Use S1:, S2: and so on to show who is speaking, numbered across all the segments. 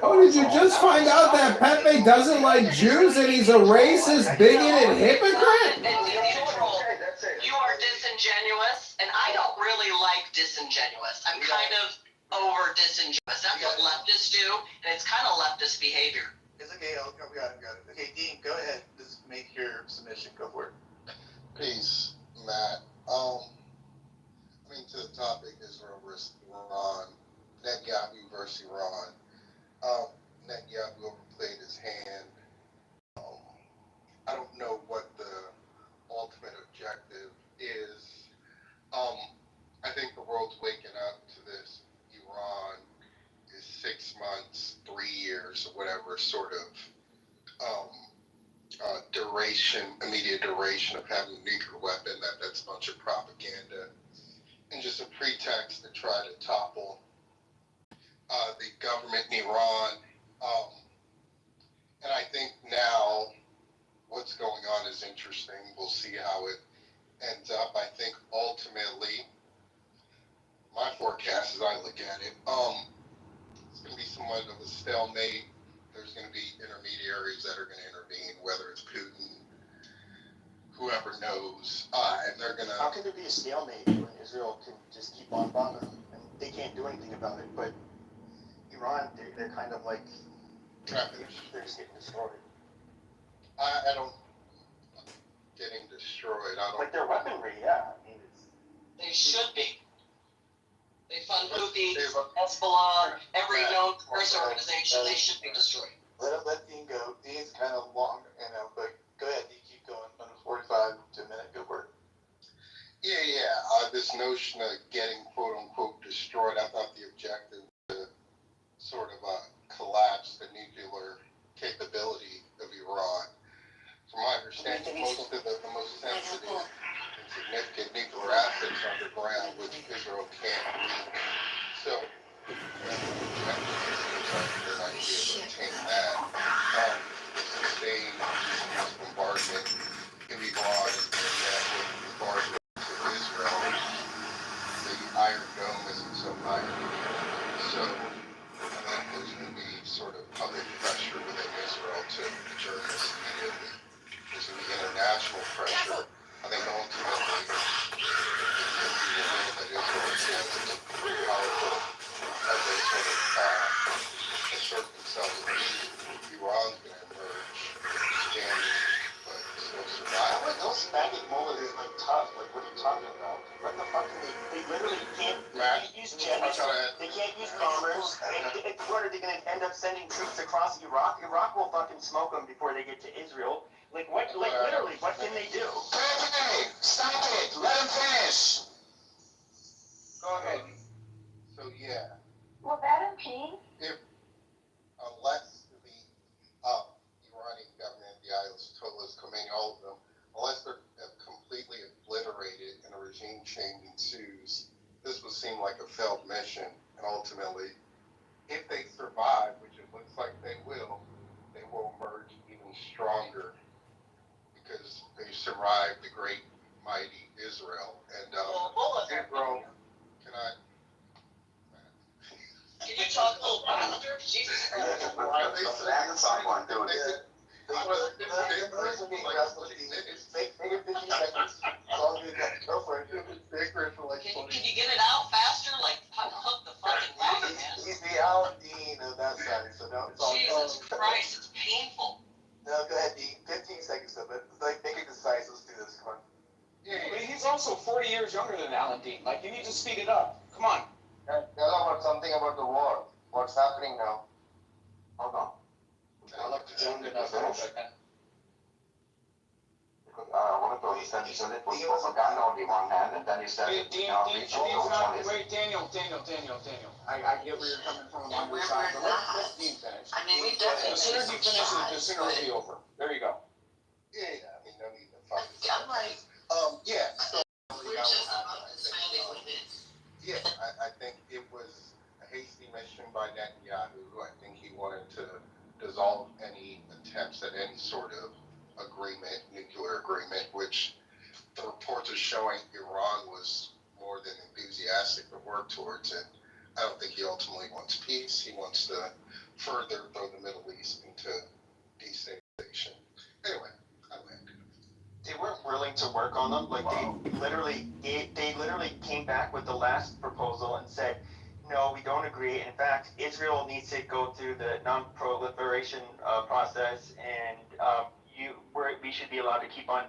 S1: Oh, did you just find out that Pepe doesn't like Jews and he's a racist, bigoted hypocrite?
S2: You are disingenuous, and I don't really like disingenuous. I'm kind of over disingenuous. That's what leftists do, and it's kind of leftist behavior.
S3: It's okay. We got it. Okay, Dean, go ahead. Just make your submission. Go for it.
S4: Peace, Matt. To the topic, Israel versus Iran, Netanyahu versus Iran. Netanyahu overplayed his hand. I don't know what the ultimate objective is. I think the world's waking up to this. Iran is 6 months, 3 years, or whatever sort of immediate duration of having a nuclear weapon. That's a bunch of propaganda and just a pretext to try to topple the government in Iran. And I think now what's going on is interesting. We'll see how it ends up. I think ultimately, my forecast as I look at it, it's going to be somewhat of a stalemate. There's going to be intermediaries that are going to intervene, whether it's Putin, whoever knows, and they're going to...
S3: How can there be a stalemate when Israel can just keep on bombing them and they can't do anything about it? But Iran, they're kind of like... They're just getting destroyed.
S4: I don't... Getting destroyed, I don't...
S3: Like their weaponry, yeah.
S2: They should be. They fund Houthis, Hezbollah, every known terrorist organization. They should be destroyed.
S3: Let Dean go. Dean's kind of long, but go ahead, Dean, keep going. Under 45 to a minute, go for it.
S4: Yeah. This notion of getting quote-unquote destroyed, I thought the objective was to sort of collapse the nuclear capability of Iran. From my understanding, most of the most sensitive and significant nuclear assets underground, which Israel can't reach. So, that's the objective. They're not going to be able to obtain that. Sustained bombardment in Iran and with bombardment of Israel. The Iron Dome isn't so high. So, I think there's going to be sort of public pressure within Israel to adjourn this immediately. There's going to be international pressure. I think ultimately it's going to be the will that Israel is powerful as they sort of assert themselves. Iran's going to emerge standing, but still survive.
S3: Those maggot mullahs is like tough. Like, what are you talking about? What the fuck can they literally can't use jets. They can't use bombers. What are they going to end up sending troops across Iraq? Iraq will fucking smoke them before they get to Israel. Like, what? Like, literally, what can they do?
S5: Hey, stop it! Let him finish!
S4: Go ahead. So, yeah.
S6: Was that in pain?
S4: Unless the Iranian government, the Ayatollahs, Khomeini, all of them, unless they're completely obliterated and a regime change ensues, this would seem like a failed mission. And ultimately, if they survive, which it looks like they will emerge even stronger because they survived the great, mighty Israel. And Israel,
S2: Can you talk a little louder? Jesus Christ. Can you get it out faster? Like, hook the fucking wagon, man.
S3: He's the Alan Dean of that side, so don't.
S2: Jesus Christ, it's painful.
S3: No, go ahead, Dean. 15 seconds though, but like, make it concise. Let's do this. Come on.
S5: Yeah, but he's also 40 years younger than Alan Dean. Like, you need to speed it up. Come on.
S4: Tell about something about the war. What's happening now?
S3: Hold on.
S5: I'll let you jump in a finish.
S3: One of those said he put propaganda on the one hand, and then he said,
S5: Wait, Daniel. I get where you're coming from on your side, but let Dean finish.
S2: I mean, we definitely.
S5: As soon as he finishes, the singer will be over. There you go.
S4: Yeah, I mean, no need to fight.
S2: I'm like,
S4: Yeah. So,
S2: we're just about to spend it with it.
S4: yeah, I think it was a hasty mission by Netanyahu. I think he wanted to dissolve any attempts at any sort of agreement, nuclear agreement, which the reports are showing Iran was more than enthusiastic to work towards it. I don't think he ultimately wants peace. He wants to further throw the Middle East into destabilization. Anyway, I landed.
S3: They weren't willing to work on them. Like they literally came back with the last proposal and said, no, we don't agree. In fact, Israel needs to go through the non-proliferation process, and we should be allowed to keep on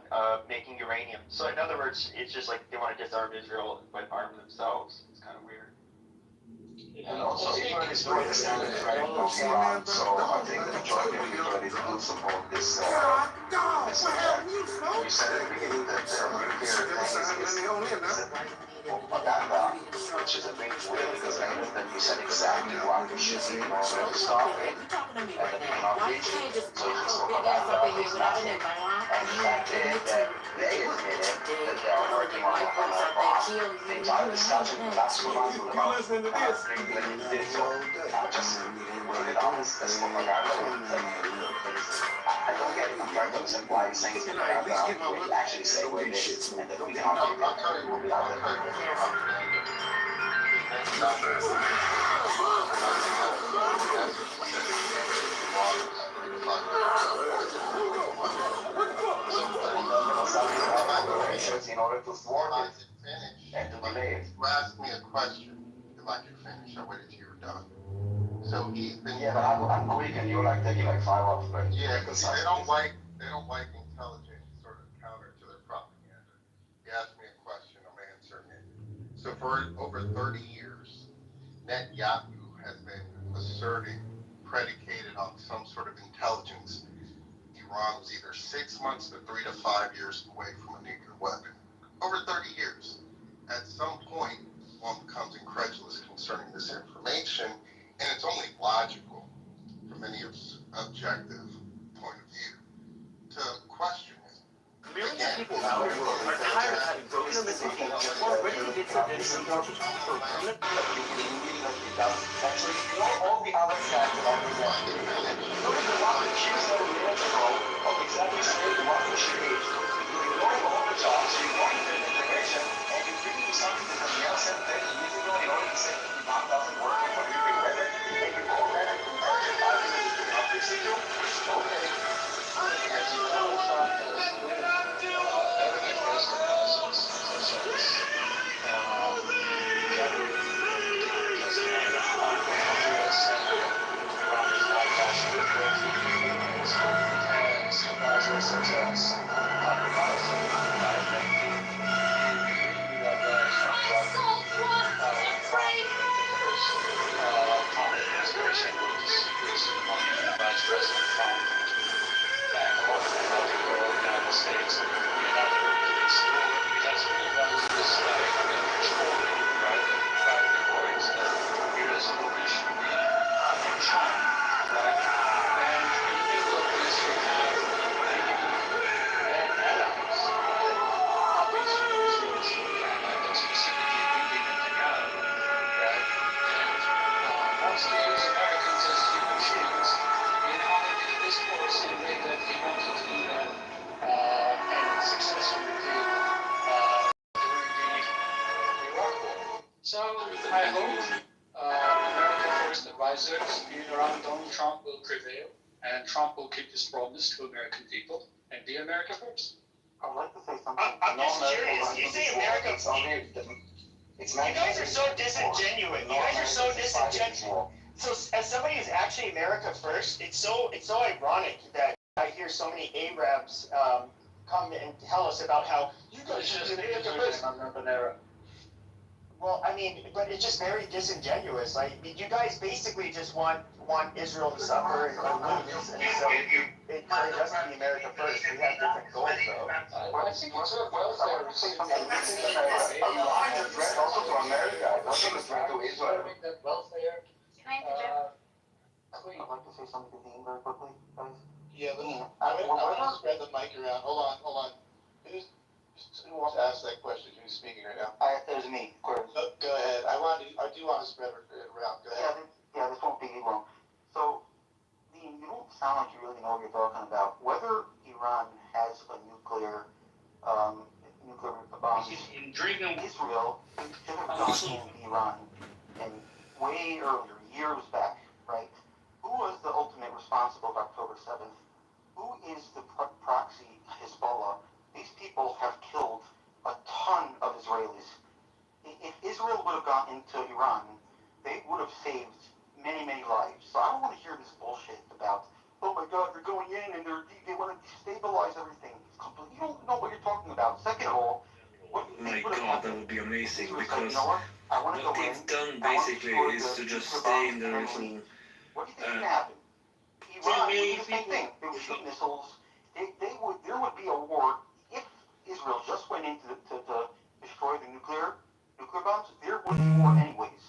S3: making uranium. So in other words, it's just like they want to disarm Israel but arm themselves. It's kind of weird.
S6: And also, Israel is doing the standards right of Iran, so I think the majority of Israelis do support this attack. You said at the beginning that nuclear thing is propaganda, which is a big deal because I know that you said exactly why we should be more to stop it, and that we cannot reach it. So it's propaganda, it's nothing. And the fact is that they admitted that they are working on a bomb. The entire discussion last 2 months was about digital. I'm just putting it on as propaganda. I don't get it. I'm trying to understand why you're saying it's propaganda. We actually say what it is, and that we cannot do in order to thwart it and to delay it.
S4: You asked me a question. If I could finish, I waited till you were done. So he's been.
S6: Yeah, but I'm quick and you're like taking like 5 hours. Right?
S4: Yeah, because they don't like intelligent sort of counter to their propaganda. He asked me a question, I'm answering it. So for over 30 years, Netanyahu has been asserting, predicated on some sort of intelligence, Iran was either 6 months to 3 to 5 years away from a nuclear weapon. Over 30 years. At some point, one becomes incredulous concerning this information, and it's only logical from any objective point of view to question it.
S3: Millions of people now are tired of having broken them into people or ready to get to this
S6: Actually, all the other factors are presented. Look at the one that you said a minute ago of exactly saying what we should do. You're ignoring all the jobs, you're ignoring the information, and you're bringing something that the else said 30 years ago in order to say that Iran doesn't work and what you think better, and you call that an intelligent argument that you're not listening to? Okay.
S7: So I hope America First advisors being around Donald Trump will prevail, and Trump will keep his promise to American people and be America First.
S6: I'd like to say something.
S3: I'm just curious. You say America. You guys are so disingenuous. You guys are so disingenuous. So as somebody who's actually America First, it's so ironic that I hear so many Arabs come and tell us about how you guys should be America First. Well, I mean, but it's just very disingenuous. Like, you guys basically just want Israel to suffer and lose, and so it encourages us to be America First. We have different goals, though.
S7: I think it's a welfare.
S6: A larger threat also to America, not just a threat to Israel.
S7: That welfare.
S8: Can I interject?
S7: Queen.
S6: I'd like to say something to Dean very quickly, guys.
S9: Yeah, I'm gonna spread the mic around. Hold on. Who wants to ask that question? Who's speaking right now?
S6: There's me, of course.
S9: Go ahead. I do want to spread it around. Go ahead.
S6: Yeah, this won't be long. So, Dean, you don't sound like you really know what you're talking about. Whether Iran has a nuclear bomb,
S7: In dreaming,
S6: Israel should have gone to Iran, and way earlier, years back, right? Who
S8: responsible for October 7th? Who is the proxy Hezbollah? These people have killed a ton of Israelis. If Israel would have gone into Iran, they would have saved many, many lives. So I don't want to hear this bullshit about, oh my God, they're going in and they want to destabilize everything. You don't know what you're talking about. Second of all, what do you think would have happened?
S10: That would be amazing,
S8: Israel said,
S10: because
S8: you know what? I want to go
S10: what
S8: in.
S10: they've done
S8: I want to
S10: basically
S8: destroy
S10: is
S8: the
S10: to just
S8: nuclear
S10: stay
S8: bombs
S10: in the
S8: and then
S10: little.
S8: leave. What do you think is going to happen? Iran would do the same thing. They would shoot missiles. There would be a war if Israel just went in to destroy the nuclear bombs. There would be war anyways.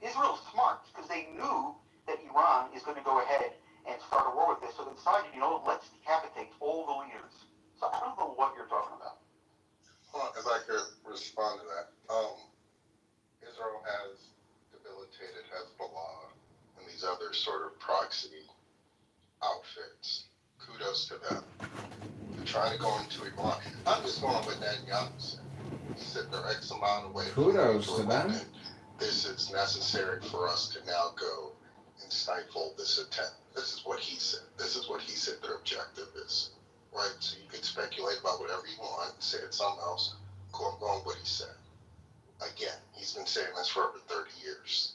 S8: Israel's smart because they knew that Iran is going to go ahead and start a war with this. So they decided, let's decapitate all the leaders. So I don't know what you're talking about.
S4: Well, if I could respond to that, Israel has debilitated Hezbollah and these other sort of proxy outfits. Kudos to them. They're trying to go into Iran. I'm just going with Netanyahu said. He said they're X amount away.
S1: Kudos to them.
S4: And this is necessary for us to now go and stifle this attempt. This is what he said. This is what he said their objective is. Right? So you can speculate about whatever you want and say it's something else. Go and go on what he said. Again, he's been saying this for over 30 years.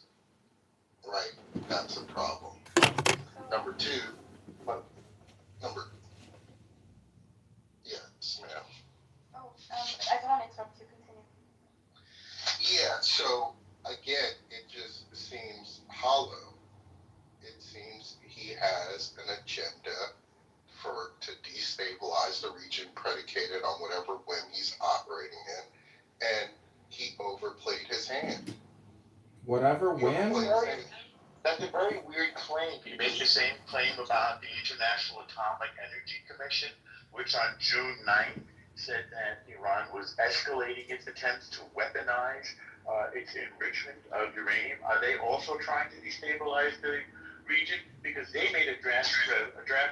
S4: Right? That's a problem. Number two, yes, ma'am.
S11: I don't want to interrupt you. Continue.
S4: Yeah, so again, it just seems hollow. It seems he has an agenda to destabilize the region predicated on whatever whim he's operating in, and he overplayed his hand.
S1: Whatever whim?
S9: That's a very weird claim. You make the same claim about the International Atomic Energy Commission, which on June 9th said that Iran was escalating its attempts to weaponize its enrichment of uranium. Are they also trying to destabilize the region? Because they made a draft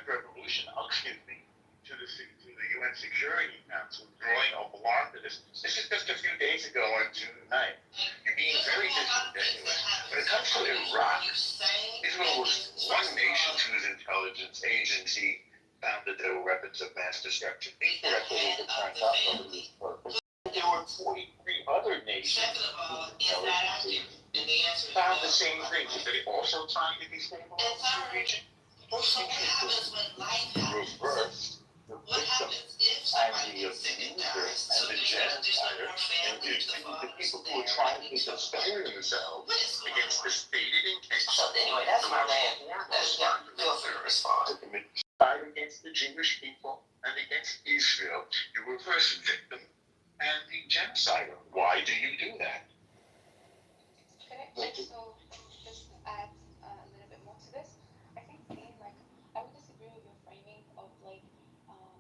S9: resolution, to the UN Security Council, drawing alarm to this. This is just a few days ago on June 9th. You're being very disingenuous. When it comes to Iraq, Israel was one nation whose intelligence agency found that there were weapons of mass destruction. Incorrectly, it turns out for this purpose. There were 43 other nations whose intelligence agency found the same thing. So they also trying to destabilize the region. Most nations reverse the victim and the abuser and the genocider and the people who are trying to defend themselves against the stated intention.
S2: So anyway, that's my land. Feel free to respond.
S9: To commit genocide against the Jewish people and against Israel. You reverse victim and the genocider. Why do you do that?
S11: Okay, so just to add a little bit more to this, I think I would disagree with your framing of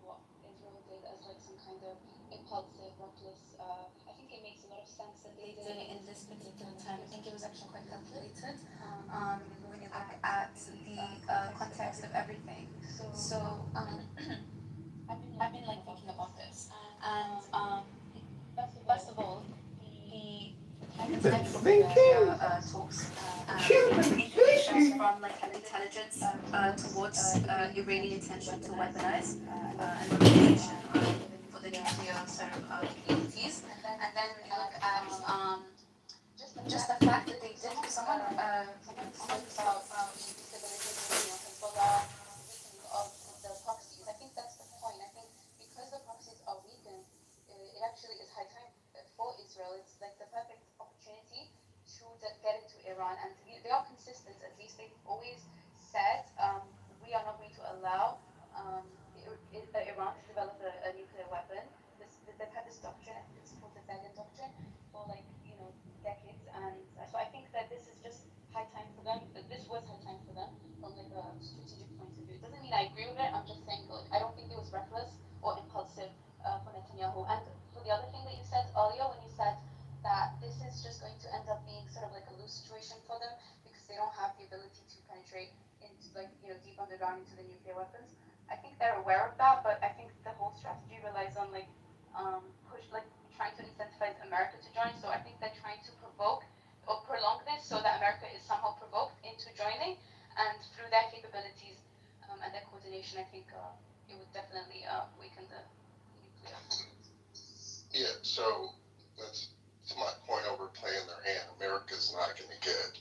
S11: what Israel did as some kind of impulsive, reckless. I think it makes a lot of sense that they did it in this particular time. I think it was actually quite calculated when you look at the context of everything. So I've been thinking about this, and first of all,
S1: You've been thinking.
S11: talks
S1: You've been thinking.
S11: from an intelligence towards Iranian intention to weaponize and motivation for the nuclear sort of capabilities. And then when you look at just the fact that they did, someone spoke about Hezbollah weakening of the proxies. I think that's the point. I think because the proxies are weakened, it actually is high time for Israel. It's like the perfect opportunity to get into Iran, and they are consistent. At least they've always said we are not going to allow Iran to develop a nuclear weapon. They've had this doctrine. I think it's called the Dagan doctrine for decades, and so I think that this is just high time for them. This was high time for them from a strategic point of view. It doesn't mean I agree with it. I'm just saying I don't think it was reckless or impulsive for Netanyahu. And for the other thing that you said earlier, when you said that this is just going to end up being sort of like a lose situation for them because they don't have the ability to penetrate into deep underground into the nuclear weapons. I think they're aware of that, but I think the whole strategy relies on trying to incentivize America to join. So I think they're trying to provoke or prolong this so that America is somehow provoked into joining. and through their capabilities and their coordination, I think it would definitely weaken the nuclear.
S4: Yeah, so that's to my point over playing their hand. America's not going to get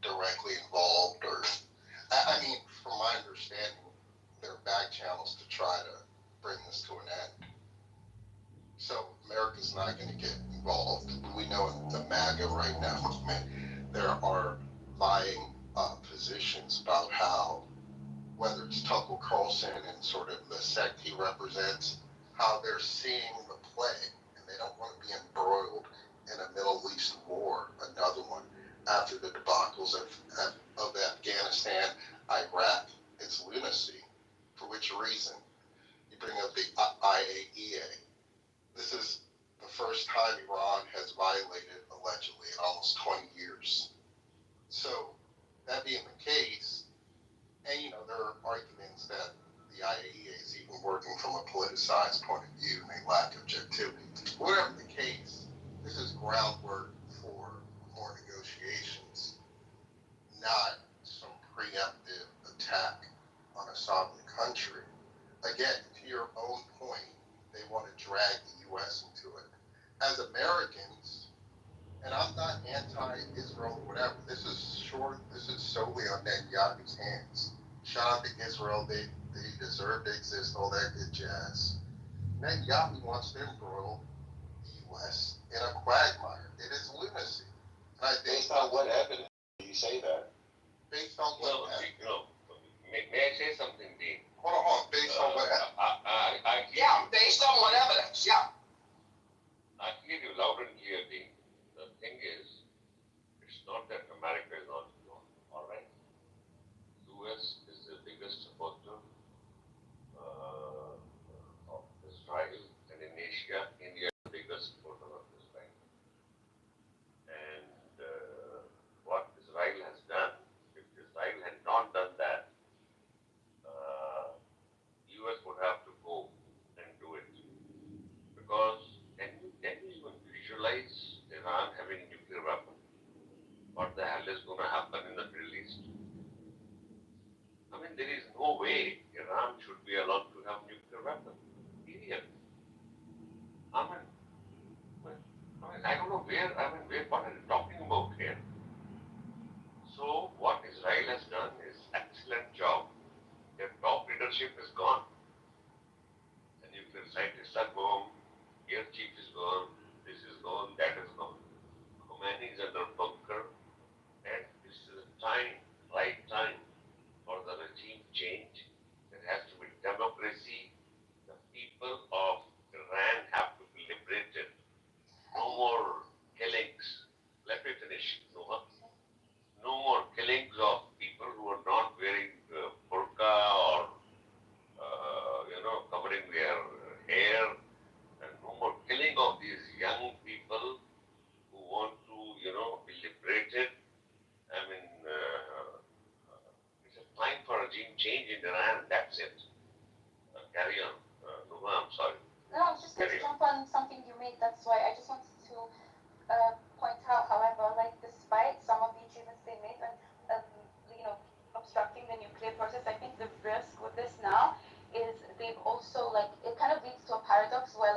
S4: directly involved, or I mean, from my understanding, there are back channels to try to bring this to an end. So America's not going to get involved. We know in the MAGA right now movement, there are vying positions about how, whether it's Tucker Carlson and sort of the sect he represents, how they're seeing the play, and they don't want to be embroiled in a Middle East war, another one, after the debacles of Afghanistan, Iraq. It's lunacy. For which reason? You bring up the IAEA. This is the first time Iran has violated, allegedly, in almost 20 years. So, that being the case, and there are arguments that the IAEA is even working from a politicized point of view and they lack objectivity. Whatever the case, this is groundwork for more negotiations, not some preemptive attack on a sovereign country. Again, to your own point, they want to drag the U.S. into it. As Americans, and I'm not anti-Israel or whatever, this is solely on Netanyahu's hands. Shout out to Israel, they deserve to exist, all that good jazz. Netanyahu wants to embroil the U.S. in a quagmire. It is lunacy. And I think
S6: based on what evidence do you say that?
S4: Based on what evidence?
S6: May I say something, Dean?
S4: Hold on. Based on what evidence?
S2: Based on what evidence? Yeah.
S6: I hear you loud and clear, Dean. The thing is, it's not that America is not involved, all right? U.S. is the biggest supporter of Israel, and in Asia, India is the biggest supporter of Israel. And what Israel has done, if Israel had not done that, U.S. would have to go and do it. Because can you even visualize Iran having a nuclear weapon? What the hell is going to happen in the Middle East? I mean, there is no way Iran should be allowed to have nuclear weapon. Period. I don't know what are you talking about here? So what Israel has done is excellent job. Their top leadership is gone. The nuclear scientists are gone. Air chief is gone. This is gone. That is gone. Khomeini is under bunker. And this is right time for the regime change. There has to be democracy. The people of Iran have to be liberated. No more killings. Let me finish, Noah. No more killings of people who are not wearing burqa or, covering their hair. And no more killing of these young people who want to, be liberated. I mean, it's a time for regime change in Iran. That's it. Carry on. Noah, I'm sorry.
S11: No, I was just going to jump on something you made. That's why I just wanted to point out, however, like despite some of the achievements they made and obstructing the nuclear process, I think the risk with this now is they've also it kind of leads to a paradox where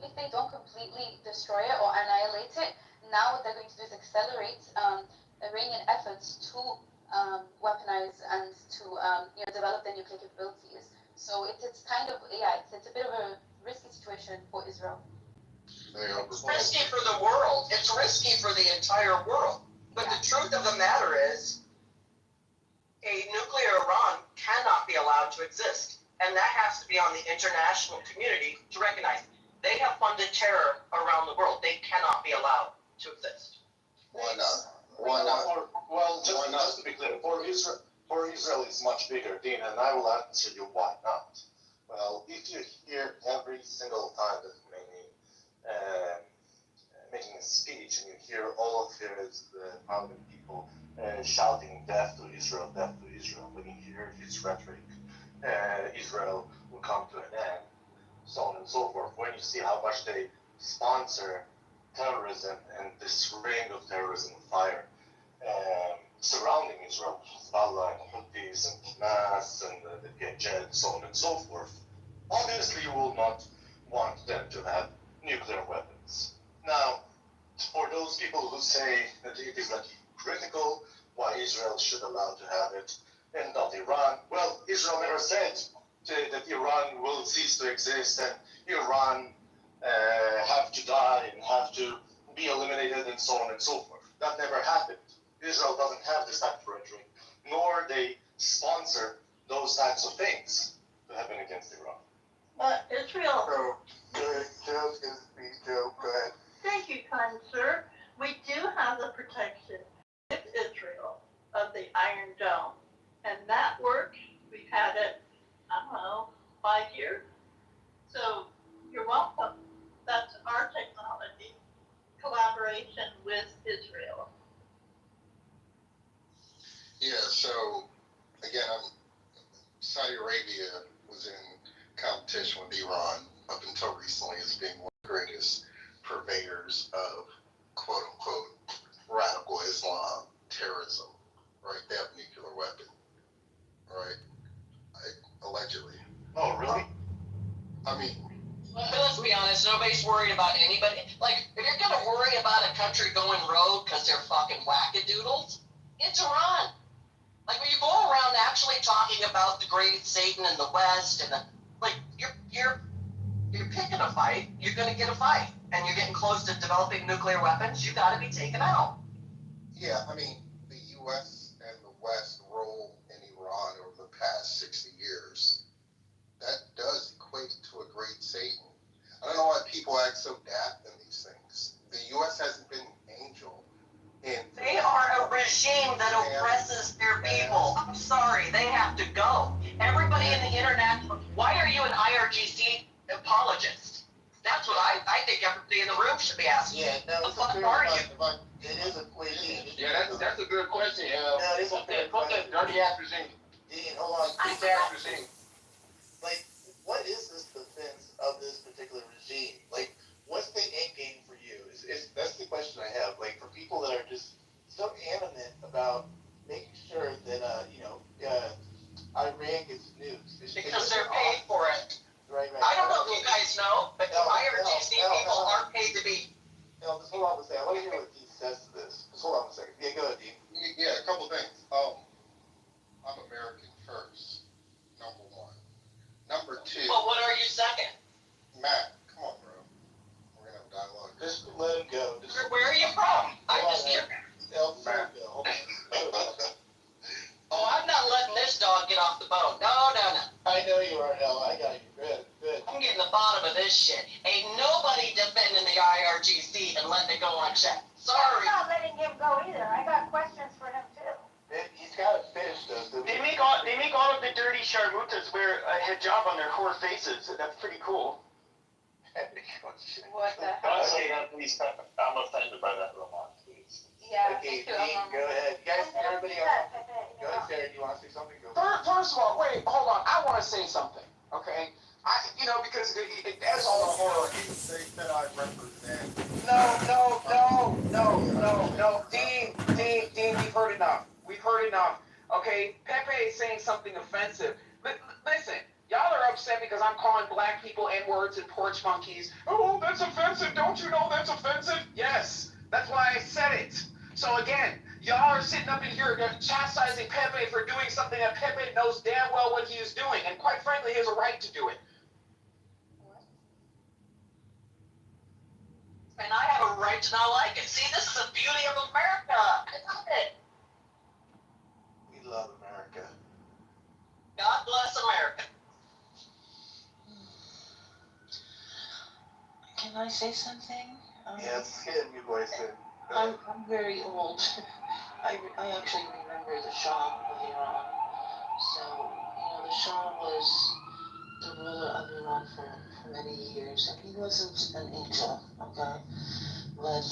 S11: if they don't completely destroy it or annihilate it, now what they're going to do is accelerate Iranian efforts to weaponize and to develop their nuclear capabilities. So it's kind of it's a bit of a risky situation for Israel.
S2: It's risky for the world. It's risky for the entire world. But the truth of the matter is, a nuclear Iran cannot be allowed to exist. And that has to be on the international community to recognize. They have funded terror around the world. They cannot be allowed to exist.
S4: Why not? Why not?
S6: Well, just to be clear, for Israel it's much bigger, Dean, and I will answer you why not. Well, if you hear every single time that Khomeini making a speech, and you hear all of his prominent people shouting death to Israel, when you hear his rhetoric, Israel will come to an end, so on and so forth. When you see how much they sponsor terrorism and this ring of terrorism fire,
S3: surrounding Israel. Hezbollah and Houthis and Hamas and the PHN and so on and so forth. Obviously, you will not want them to have nuclear weapons. Now, for those people who say that it is like critical why Israel should allow to have it and not Iran, well, Israel never said that Iran will cease to exist and Iran have to die and have to be eliminated and so on and so forth. That never happened. Israel doesn't have this type of rhetoric, nor they sponsor those types of things to happen against Iran.
S10: Israel.
S3: So, Joe's going to speak. Joe, go ahead.
S10: Thank you, kind sir. We do have the protection with Israel of the Iron Dome, and that works. We've had it, I don't know, 5 years. So you're welcome. That's our technology, collaboration with Israel.
S4: Yeah, so again, Saudi Arabia was in competition with Iran up until recently as being one of the greatest purveyors of quote unquote radical Islam terrorism, right? They have a nuclear weapon, right? Allegedly.
S3: Oh, really?
S4: I mean,
S2: But let's be honest, nobody's worried about anybody. Like, if you're gonna worry about a country going rogue because they're fucking wackadoodles, it's Iran. Like, when you go around actually talking about the great Satan in the West, and you're picking a fight, you're gonna get a fight, and you're getting close to developing nuclear weapons, you gotta be taken out.
S4: yeah, I mean, the U.S. and the West role in Iran over the past 60 years, that does equate to a great Satan. I don't know why people act so daft in these things. The U.S. hasn't been an angel.
S2: They are a regime that oppresses their people. I'm sorry, they have to go. Everybody in the internet, why are you an IRGC apologist? That's what I think everybody in the room should be asking.
S3: Yeah, no,
S2: What the fuck are you?
S3: It is a question.
S5: Yeah, that's a good question.
S3: No, it is a fair
S5: Put
S3: question.
S5: that dirty ass regime.
S3: Dean, hold on.
S5: Beat ass regime.
S3: Like, what is this defense of this particular regime? Like, what's the end game for you? That's the question I have. Like, for people that are just so adamant about making sure that, Iran gets nukes.
S2: Because they're paid for it.
S3: Right.
S2: I don't know if you guys know, but the IRGC people aren't paid to be.
S3: No, just hold on a second. I want to hear what Dean says to this. Just hold on a second. Yeah, go ahead, Dean.
S4: Yeah, a couple things. I'm American first, number one. Number two,
S2: Well, what are you second?
S4: Matt, come on, bro. We're gonna have dialogue.
S3: Just let him go.
S2: Where are you from? I'm just here.
S3: Just let him go. Hold on.
S2: Oh, I'm not letting this dog get off the boat. No.
S3: I know you are, Al. I got you. Good.
S2: I'm getting the bottom of this shit. Ain't nobody defending the IRGC and letting it go unchecked. Sorry.
S10: I'm not letting him go either. I got questions for him too.
S3: He's got it finished, though.
S5: They make all of the dirty sharmutas wear a hijab on their poor faces. That's pretty cool.
S10: What the
S9: Don't
S10: hell?
S9: say that, please. I'm offended by that remark, please.
S10: Yeah,
S3: Okay,
S10: me too.
S3: Dean, go ahead. You guys, everybody else. Go ahead, Sarah. Do you want to say something? Go.
S5: First of all, wait, hold on. I want to say something, okay? Because as all the horror.
S4: They said I represent.
S5: No. Dean, we've heard enough. Okay, Pepe is saying something offensive. Listen, y'all are upset because I'm calling black people N-words and porch monkeys. Oh, that's offensive. Don't you know that's offensive? Yes, that's why I said it. So again, y'all are sitting up in here chastising Pepe for doing something that Pepe knows damn well what he is doing, and quite frankly, he has a right to do it.
S2: And I have a right to not like it. See, this is the beauty of America. I love it.
S3: We love America.
S2: God bless America.
S12: Can I say something?
S3: Yes, get your voice in.
S12: I'm very old. I actually remember the Shah of Iran. So, the Shah was the ruler of Iran for many years, and he wasn't an angel, okay? But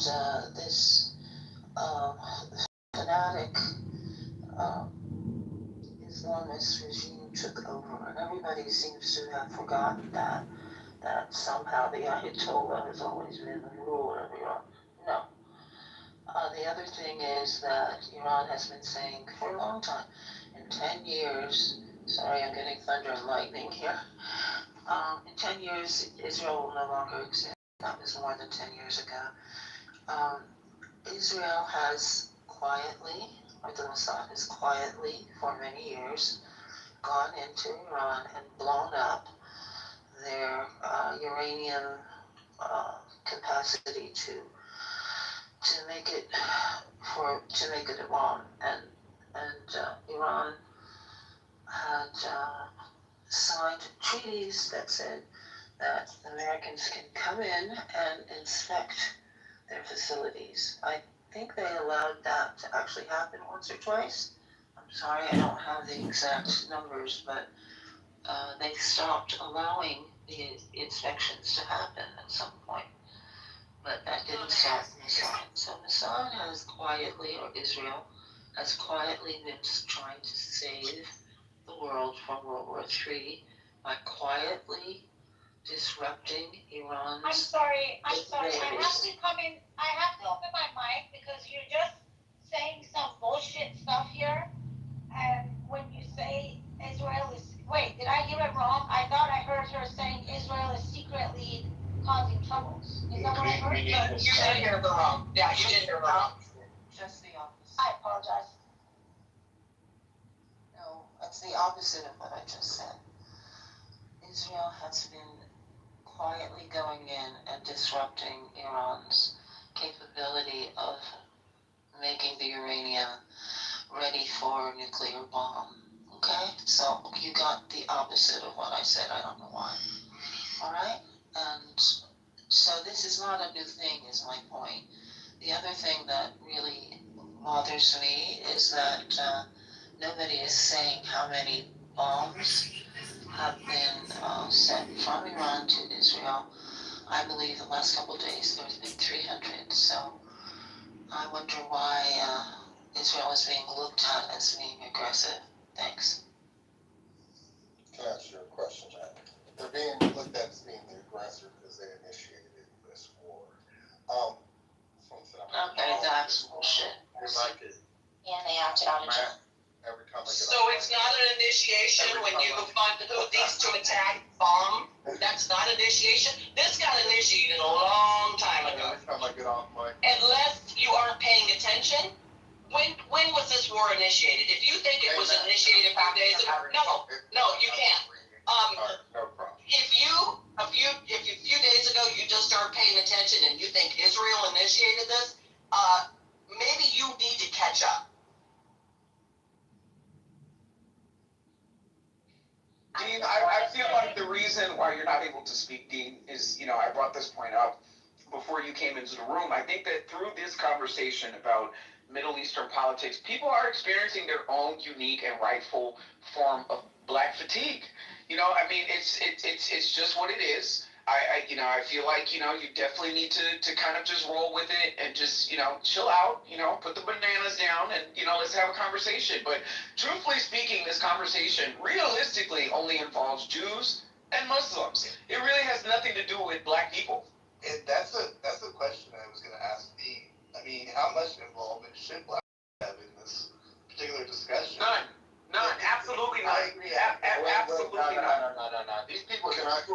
S12: this fanatic Islamist regime took over, and everybody seems to have forgotten that somehow the Ayatollah has always been the ruler of Iran. No. The other thing is that Iran has been saying for a long time, in 10 years, sorry, I'm getting thunder and lightning here. In 10 years, Israel will no longer exist. That was more than 10 years ago. Israel has quietly, or the Mossad has quietly, for many years, gone into Iran and blown up their uranium capacity to make it Iran, and Iran had signed treaties that said that Americans can come in and inspect their facilities. I think they allowed that to actually happen once or twice. I'm sorry, I don't have the exact numbers, but they stopped allowing the inspections to happen at some point. But that didn't stop Mossad. So Mossad has quietly, or Israel, has quietly been trying to save the world from World War III by quietly disrupting Iran's.
S13: I'm sorry. I have to come in. I have to open my mic because you're just saying some bullshit stuff here. And when you say Israel is, wait, did I hear it wrong? I thought I heard her saying Israel is secretly causing troubles. Is that what I heard?
S2: You didn't hear it wrong. Yeah, you didn't hear it wrong.
S12: Just the opposite.
S13: I apologize.
S12: No, that's the opposite of what I just said. Israel has been quietly going in and disrupting Iran's capability of making the uranium ready for a nuclear bomb. Okay? So you got the opposite of what I said. I don't know why. Alright? And so this is not a new thing, is my point. The other thing that really bothers me is that nobody is saying how many bombs have been sent from Iran to Israel. I believe the last couple of days there's been 300. So I wonder why Israel is being looked at as being aggressive. Thanks.
S4: Can I ask you a question, Jack? They're being looked at as being the aggressor because they initiated this war.
S12: Okay, that's bullshit.
S13: Yeah, they acted out of turn.
S4: Every time I get
S2: So it's not an initiation when you fund Houthis to attack bomb? That's not initiation? This got initiated a long time ago.
S4: Every time I get off my...
S2: Unless you aren't paying attention, when was this war initiated? If you think it was initiated 5 days ago, no, you can't.
S4: No problem.
S2: If a few days ago you just started paying attention and you think Israel initiated this, maybe you need to catch up.
S5: Dean, I feel like the reason why you're not able to speak, Dean, is, I brought this point up before you came into the room. I think that through this conversation about Middle Eastern politics, people are experiencing their own unique and rightful form of black fatigue. It's just what it is. I feel like, you definitely need to kind of just roll with it and just, chill out, put the bananas down and, let's have a conversation. But truthfully speaking, this conversation realistically only involves Jews and Muslims. It really has nothing to do with black people.
S3: And that's a question I was going to ask Dean. I mean, how much involvement should black have in this particular discussion?
S5: None, absolutely not.
S3: I agree.
S5: Absolutely not.
S4: No. These people, can I answer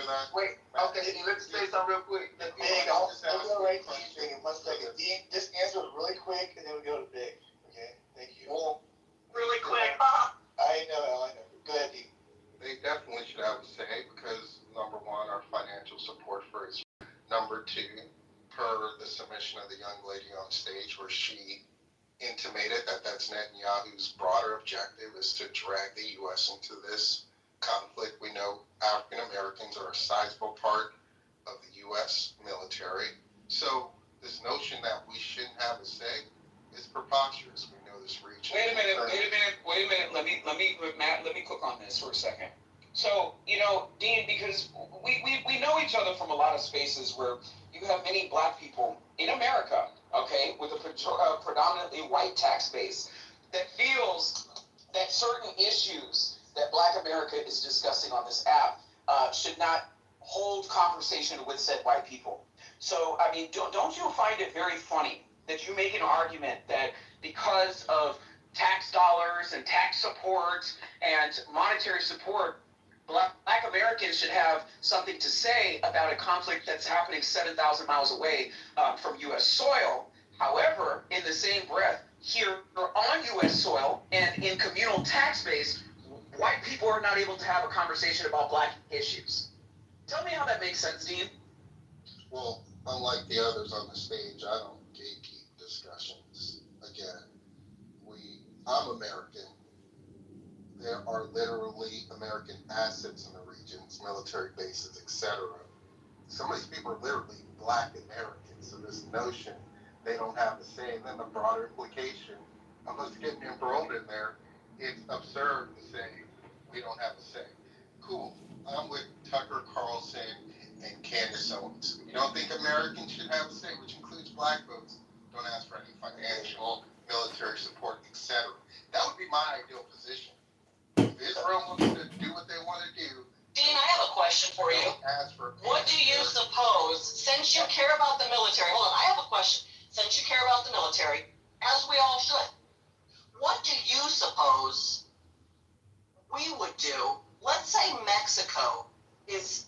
S4: that?
S3: Wait, okay, let me say something real quick. Big, I'll go right to you, Big, in 1 second. Dean, just answer it really quick, and then we go to Big. Okay, thank you.
S2: Well, really quick.
S3: I know. Go ahead, Dean.
S4: They definitely should have a say because, number one, our financial support for Israel. Number two, per the submission of the young lady on stage where she intimated that that's Netanyahu's broader objective is to drag the U.S. into this conflict. We know African Americans are a sizable part of the U.S. military. So this notion that we shouldn't have a say is preposterous. We know this region.
S5: Wait a minute. Let me cook on this for a second. So, Dean, because we know each other from a lot of spaces where you have many black people in America, okay, with a predominantly white tax base that feels that certain issues that black America is discussing on this app should not hold conversation with said white people. So, I mean, don't you find it very funny that you make an argument that because of tax dollars and tax support and monetary support, Black Americans should have something to say about a conflict that's happening 7,000 miles away from U.S. soil. However, in the same breath, here on U.S. soil and in communal tax base, white people are not able to have a conversation about black issues. Tell me how that makes sense, Dean.
S4: Well, unlike the others on the stage, I don't gatekeep discussions. Again, I'm American. There are literally American assets in the regions, military bases, etc. Some of these people are literally Black Americans. So this notion they don't have a say, and then the broader implication, unless you get embroiled in there, it's absurd to say we don't have a say. Cool. I'm with Tucker Carlson and Candace Owens. You don't think Americans should have a say, which includes Black votes? Don't ask for any financial, military support, etc. That would be my ideal position. If Israel wants to do what they want to do,
S2: Dean, I have a question for you. What do you suppose, since you care about the military, hold on, I have a question. Since you care about the military, as we all should, what do you suppose we would do? Let's say Mexico is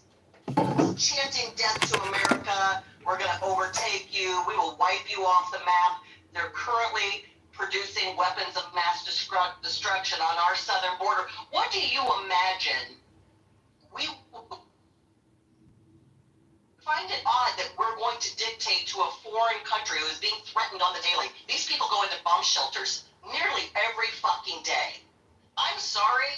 S2: chanting death to America, we're going to overtake you, we will wipe you off the map. They're currently producing weapons of mass destruction on our southern border. What do you imagine? We find it odd that we're going to dictate to a foreign country who is being threatened on the daily. These people go into bomb shelters nearly every fucking day. I'm sorry.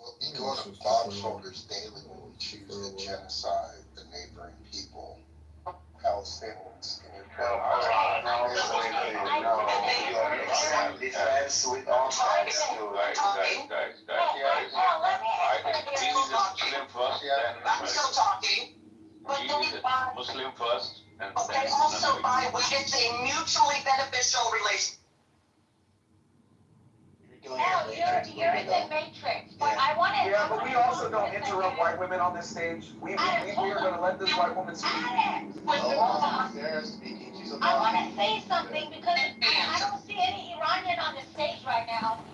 S4: Well, you go into bomb shelters daily when you choose to genocide the neighboring people, Palestinians, in your
S6: Defense with all sides to
S2: I'm still talking. But
S6: Muslim first.
S2: Okay, also it's a mutually beneficial relationship.
S13: No, you're in the matrix, but I want to.
S5: Yeah, but we also don't interrupt white women on this stage. We are going to let this white woman speak.
S13: I want to say something because I don't see any Iranian on the stage right now.